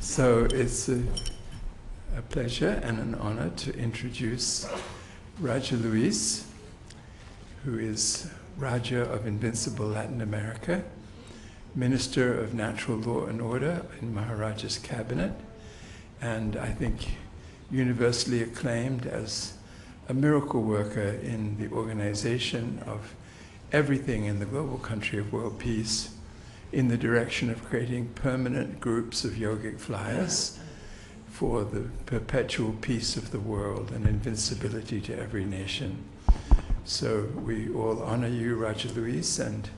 So it's a pleasure and an honor to introduce Raja Luis, who is Raja of Invincible Latin America, Minister of Natural Law and Order in Maharaja's cabinet, and I think universally acclaimed as a miracle worker in the organization of everything in the global country of world peace in the direction of creating permanent groups of yogic flyers for the perpetual peace of the world and invincibility to every nation. So we all honor you, Raja Luis, and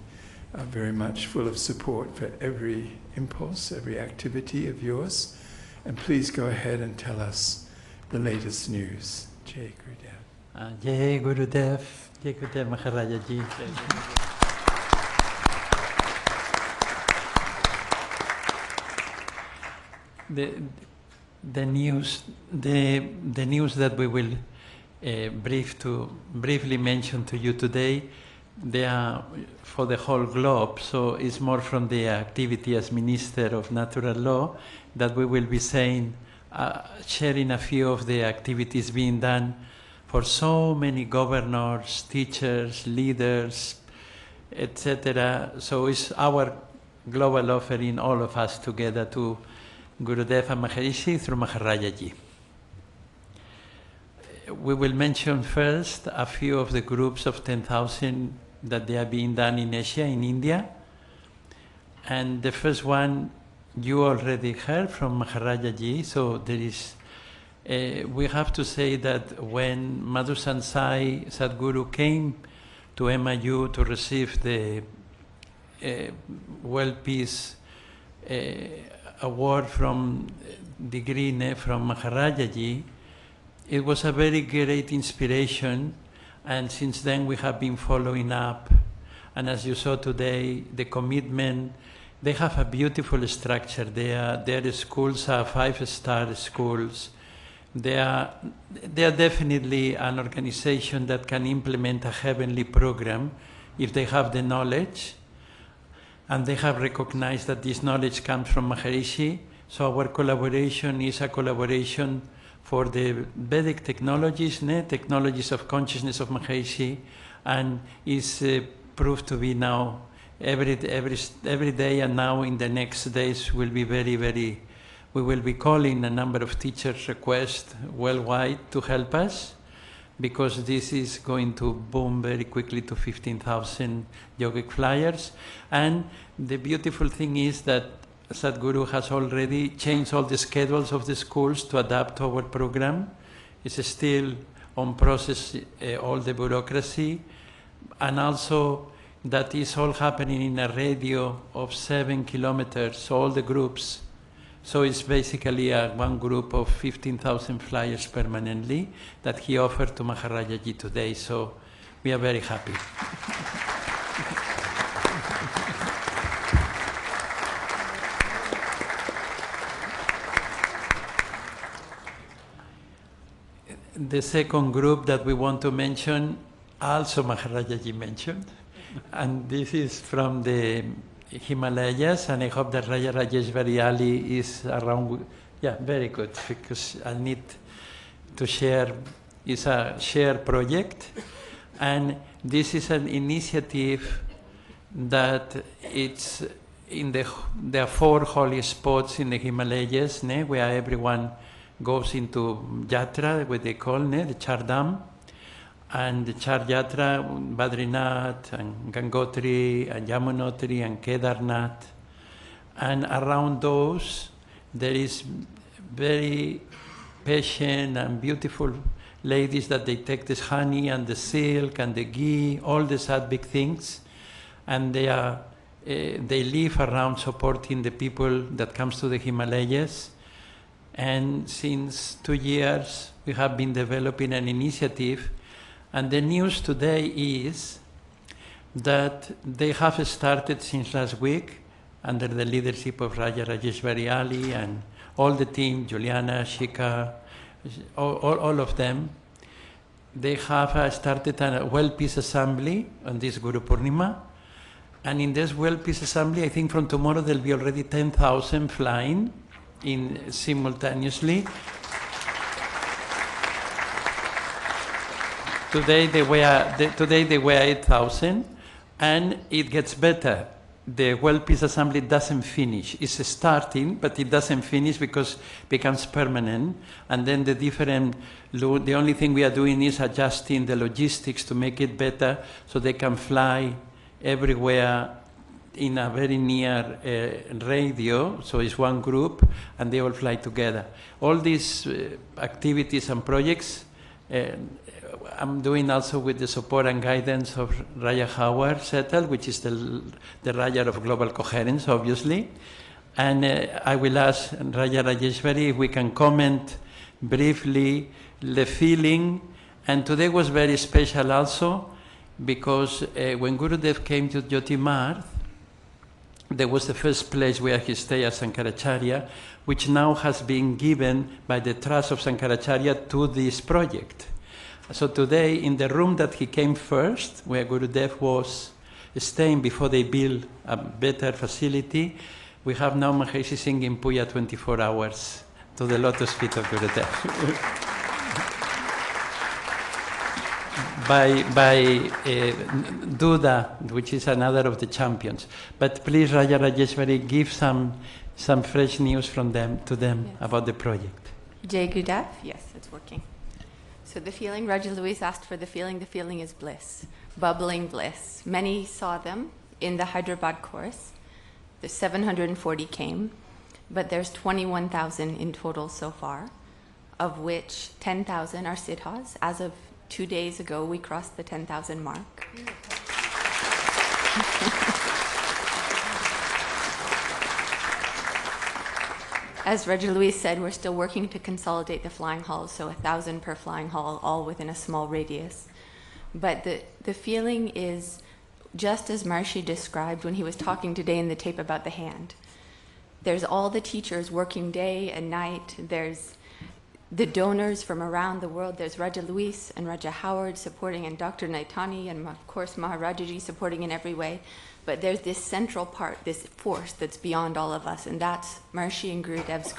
are very much full of support for every impulse, every activity of yours. And please go ahead and tell us the latest news. Jai Gurudev. Jai Gurudev, Jai Gurudev Maharaja Ji. The news that we will briefly mention to you today, they are for the whole globe, so it's more from the activity as Minister of Natural Law that we will be saying, sharing a few of the activities being done for so many governors, teachers, leaders, etc. So it's our global offering, all of us together, to Gurudev and Maharishi through Maharaja Ji. We will mention first a few of the groups of 10,000 that they are being done in Asia, in India. And the first one you already heard from Maharaja Ji. So there is, we have to say that when Madhu Sansai Sadguru came to MIU to receive the World Peace Award from degree from Maharaja Ji, it was a very great inspiration, and since then we have been following up. And as you saw today, the commitment, they have a beautiful structure. Their schools are 5-star schools. They are definitely an organization that can implement a heavenly program if they have the knowledge. And they have recognized that this knowledge comes from Maharishi. So our collaboration is a collaboration for the Vedic technologies, technologies of consciousness of Maharishi, and is proved to be now every day, and now in the next days will be very, very, we will be calling a number of teachers requests worldwide to help us, because this is going to boom very quickly to 15,000 yogic flyers. And the beautiful thing is that Sadhguru has already changed all the schedules of the schools to adapt to our program. It's still on process, all the bureaucracy, and also that is all happening in a radio of 7 kilometers, all the groups. So it's basically one group of 15,000 flyers permanently that he offered to Maharaja Ji today. So we are very happy. The second group that we want to mention, also Maharaja Ji mentioned, and this is from the Himalayas, and I hope that Raja Rajeshwari Ali is around. Yeah, very good, because I need to share. It's a shared project, and this is an initiative that it's in there are 4 holy spots in the Himalayas, where everyone goes into Yatra, what they call the Char Dham, and the Char Yatra, Badrinath, and Gangotri, and Yamunotri, and Kedarnath. And around those, there is very patient and beautiful ladies that they take this honey and the silk and the ghee, all the sadhvik things, and they live around supporting the people that comes to the Himalayas. And since 2 years, we have been developing an initiative. And the news today is that they have started since last week, under the leadership of Raja Rajeshwari Ali and all the team, Juliana, Shika, all of them. They have started a World Peace Assembly on this Guru Purnima. And in this World Peace Assembly, I think from tomorrow there'll be already 10,000 flying. simultaneously. Today they were 8,000, and it gets better. The world peace assembly doesn't finish. It's starting, but it doesn't finish because it becomes permanent. And then the only thing we are doing is adjusting the logistics to make it better so they can fly everywhere in a very near radio. So it's one group, and they all fly together. All these activities and projects I'm doing also with the support and guidance of Raya Howard Settle, which is the Raya of Global Coherence, obviously. And I will ask Raya Rajeshwari if we can comment briefly the feeling. And today was very special also because when Gurudev came to Jyotimarth, there was the first place where he stayed as Sankaracharya, which now has been given by the trust of Sankaracharya to this project. So today, in the room that he came first, where Gurudev was staying before they built a better facility, we have now Maharishi singing Puja 24 hours to the lotus feet of Gurudev. by Duda, which is another of the champions. But please, Raya Rajeshwari, give some fresh news from them to them yes. about the project. Jai Gurudev, yes, it's working. So the feeling, Raja Luis asked for the feeling is bliss, bubbling bliss. Many saw them in the Hyderabad course. The 740 came, but there's 21,000 in total so far, of which 10,000 are siddhas. As of 2 days ago, we crossed the 10,000 mark. As Raja Luis said, we're still working to consolidate the flying halls, so 1,000 per flying hall, all within a small radius. But the feeling is just as Maharshi described when he was talking today in the tape about the hand. There's all the teachers working day and night. There's the donors from around the world. There's Raja Luis and Raja Howard supporting, and Dr. Naitani, and of course Maharajaji supporting in every way. But there's this central part, this force that's beyond all of us, and that's Maharshi and Gurudev's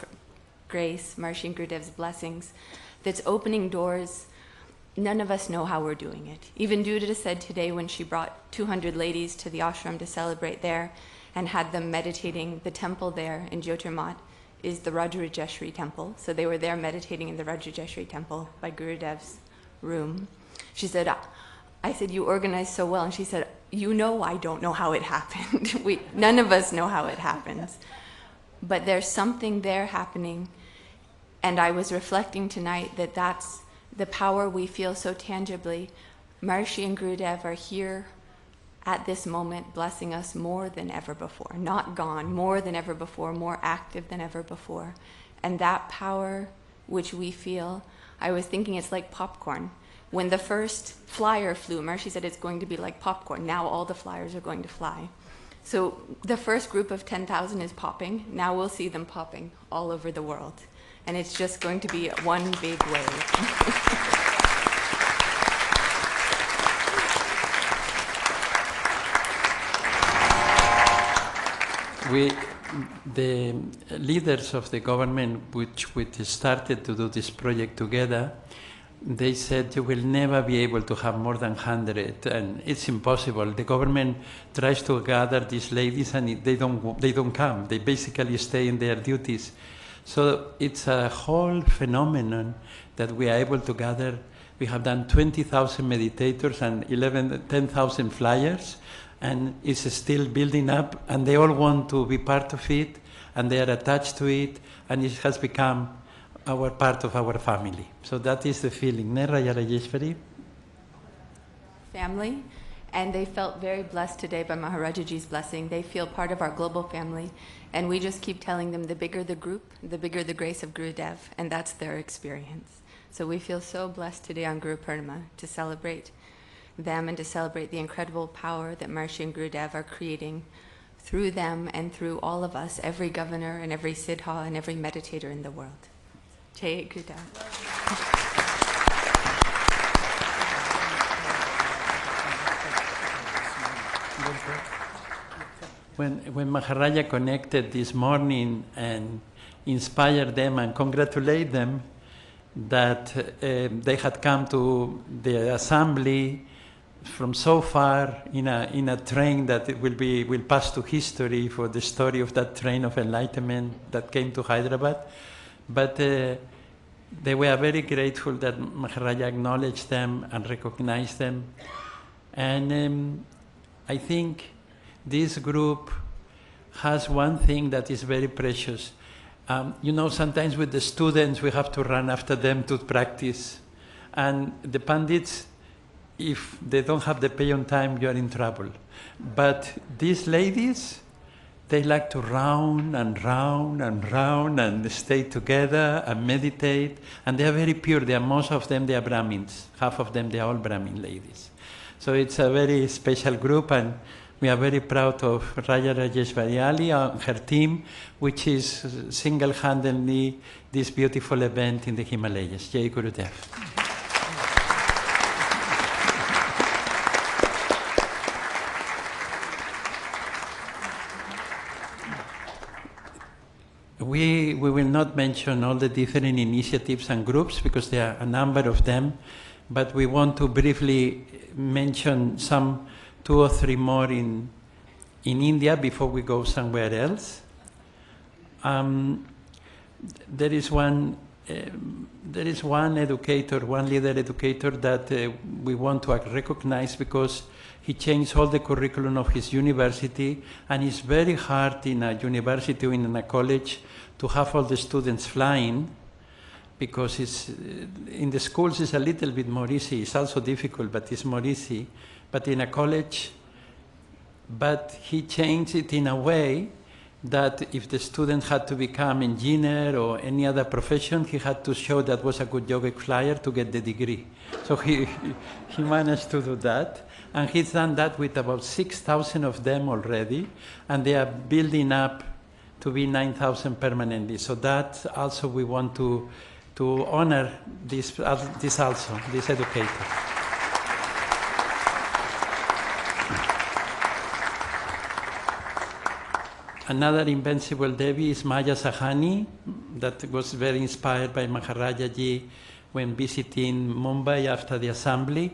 grace, Maharshi and Gurudev's blessings, that's opening doors. None of us know how we're doing it. Even Duda said today when she brought 200 ladies to the ashram to celebrate there and had them meditating, the temple there in Jyotirmat is the Rajurajeshwari temple. So they were there meditating in the Rajurajeshwari temple by Gurudev's room. She said, I said, you organized so well. And she said, you know I don't know how it happened. None of us know how it happens. But there's something there happening. And I was reflecting tonight that that's the power we feel so tangibly. Maharshi and Gurudev are here at this moment blessing us more than ever before. Not gone, more than ever before, more active than ever before. And that power which we feel, I was thinking it's like popcorn. When the first flyer flew, Maharshi said it's going to be like popcorn. Now all the flyers are going to fly. So the first group of 10,000 is popping. Now we'll see them popping all over the world. And it's just going to be one big wave. The leaders of the government, which we started to do this project together, they said you will never be able to have more than 100, and it's impossible. The government tries to gather these ladies, and they don't come. They basically stay in their duties. So it's a whole phenomenon that we are able to gather. We have done 20,000 meditators and 10,000 flyers, and it's still building up, and they all want to be part of it, and they are attached to it, and it has become part of our family. So that is the feeling. Ne, Raya Rajeshwari? Family, and they felt very blessed today by Maharajaji's blessing. They feel part of our global family, and we just keep telling them the bigger the group, the bigger the grace of Gurudev, and that's their experience. So we feel so blessed today on Guru Purnima to celebrate them and to celebrate the incredible power that Maharshi and Gurudev are creating through them and through all of us, every governor and every siddha and every meditator in the world. Jai Gurudev. When Maharaja connected this morning and inspire them and congratulate them that they had come to the assembly from so far in a train that it will pass to history for the story of that train of enlightenment that came to Hyderabad. But they were very grateful that Maharaja acknowledged them and recognized them. And I think this group has one thing that is very precious. Sometimes with the students we have to run after them to practice. And the Pandits, if they don't have the pay on time, you are in trouble. But these ladies, they like to round and round and round and stay together and meditate. And they are very pure. Most of them, they are Brahmins. Half of them, they are all Brahmin ladies. So it's a very special group, and we are very proud of Raja Rajeshwari Ali and her team, which is single-handedly this beautiful event in the Himalayas. Jai Gurudev. We will not mention all the different initiatives and groups because there are a number of them, but we want to briefly mention some 2 or 3 more in India before we go somewhere else. There is one educator, one leader educator that we want to recognize because he changed all the curriculum of his university, and it's very hard in a university or in a college to have all the students flying, because in the schools it's a little bit more easy. It's also difficult, but it's more easy. But in a college, but he changed it in a way that if the student had to become engineer or any other profession, he had to show that was a good yogic flyer to get the degree. So he managed to do that. And he's done that with about 6,000 of them already, and they are building up to be 9,000 permanently. So that also we want to honor this educator. Another invincible Devi is Maya Sahani, that was very inspired by Maharajaji when visiting Mumbai after the assembly.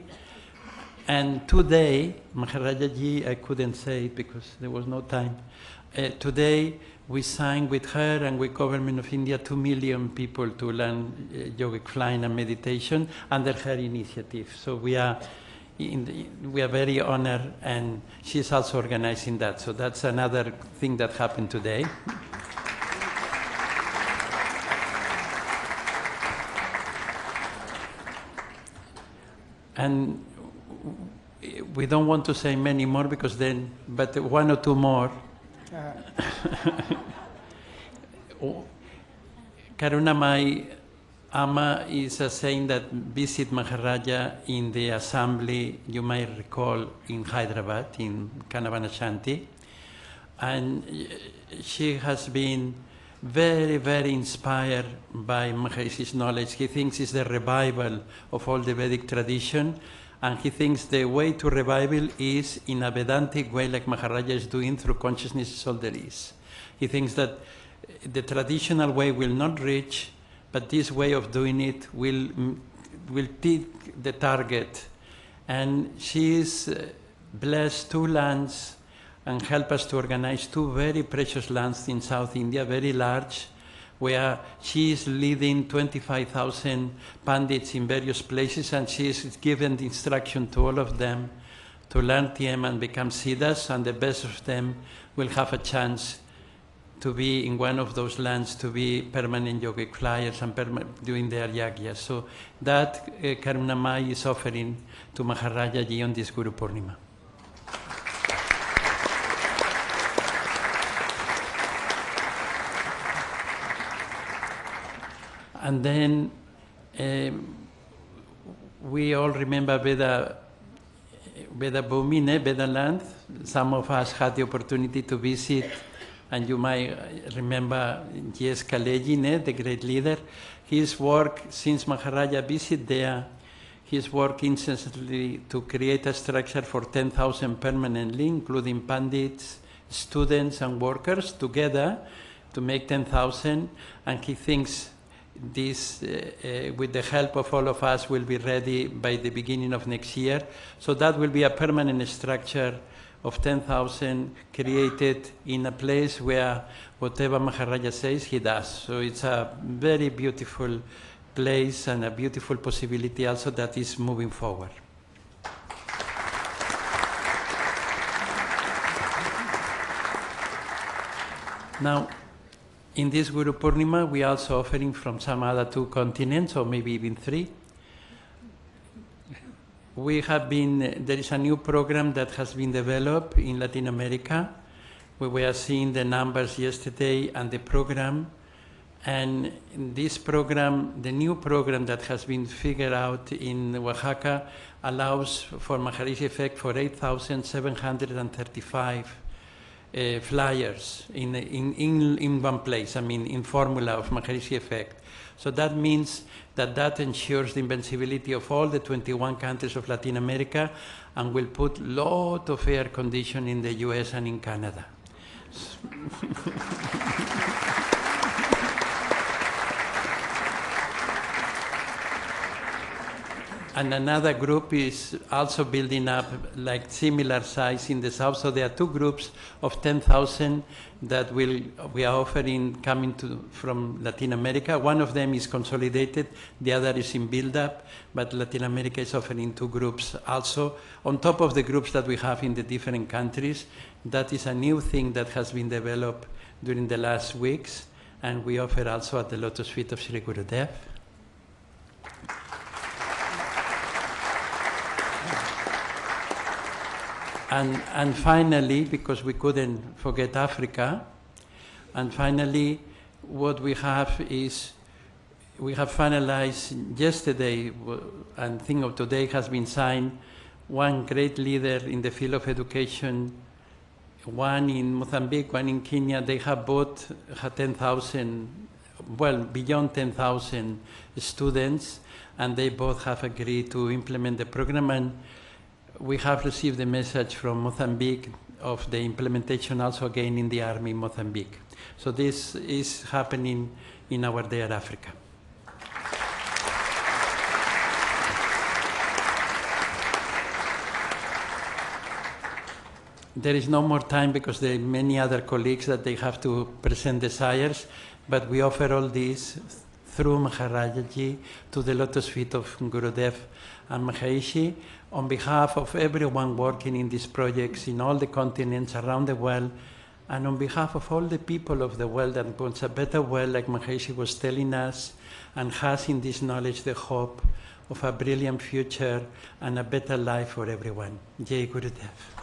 And today, Maharajaji, I couldn't say it because there was no time. Today, we signed with her and with Government of India 2 million people to learn yogic flying and meditation under her initiative. So we are very honored, and she's also organizing that. So that's another thing that happened today. And we don't want to say many more but 1 or 2 more. Karunamai Amma is a saint that visited Maharaja in the assembly, you might recall, in Hyderabad, in Kanavanashanti. And she has been very, very inspired by Maharishi's knowledge. He thinks it's the revival of all the Vedic tradition, and he thinks the way to revival is in a Vedantic way, like Maharaja is doing through consciousness is all there is. He thinks that the traditional way will not reach, but this way of doing it will take the target. And she is blessed 2 lands and help us to organize 2 very precious lands in South India, very large, where she is leading 25,000 pandits in various places, and she is given the instruction to all of them to learn TM and become siddhas, and the best of them will have a chance to be in one of those lands, to be permanent yogic flyers and doing their yagyas. So that Karunamai is offering to Maharajaji on this Guru Purnima. And then we all remember Veda Bhumi, Veda land. Some of us had the opportunity to visit, and you might remember J.S. Kaleji, the great leader. His work, since Maharaja visited there, his work incessantly to create a structure for 10,000 permanently, including pandits, students and workers together, to make 10,000, and he thinks this, with the help of all of us, will be ready by the beginning of next year. So that will be a permanent structure of 10,000 created in a place where whatever Maharaja says, he does. So it's a very beautiful place and a beautiful possibility also that is moving forward. Now, in this Guru Purnima, we are also offering from some other 2 continents, or maybe even 3. There is a new program that has been developed in Latin America. We were seeing the numbers yesterday and the program. And this program, the new program that has been figured out in Oaxaca, allows for Maharishi effect for 8,735 flyers in one place, in formula of Maharishi effect. So that means that ensures the invincibility of all the 21 countries of Latin America, and will put a lot of air condition in the US and in Canada. And another group is also building up like similar size in the south. So there are 2 groups of 10,000 that we are offering coming from Latin America. One of them is consolidated, the other is in build-up, but Latin America is offering 2 groups also, on top of the groups that we have in the different countries. That is a new thing that has been developed during the last weeks, and we offer also at the Lotus Feet of Sri Gurudev. And finally, because we couldn't forget Africa, and finally, what we have is, we have finalized yesterday, and thing of today has been signed, 1 great leader in the field of education, 1 in Mozambique, 1 in Kenya. They have both 10,000, well, beyond 10,000 students, and they both have agreed to implement the program. And we have received a message from Mozambique of the implementation also again in the army in Mozambique. So this is happening in our dear Africa. There is no more time because there are many other colleagues that they have to present desires, but we offer all this through Maharajaji to the Lotus Feet of Gurudev and Maharishi, on behalf of everyone working in these projects in all the continents around the world, and on behalf of all the people of the world that wants a better world, like Maharishi was telling us, and has in this knowledge the hope of a brilliant future and a better life for everyone. Jai Gurudev.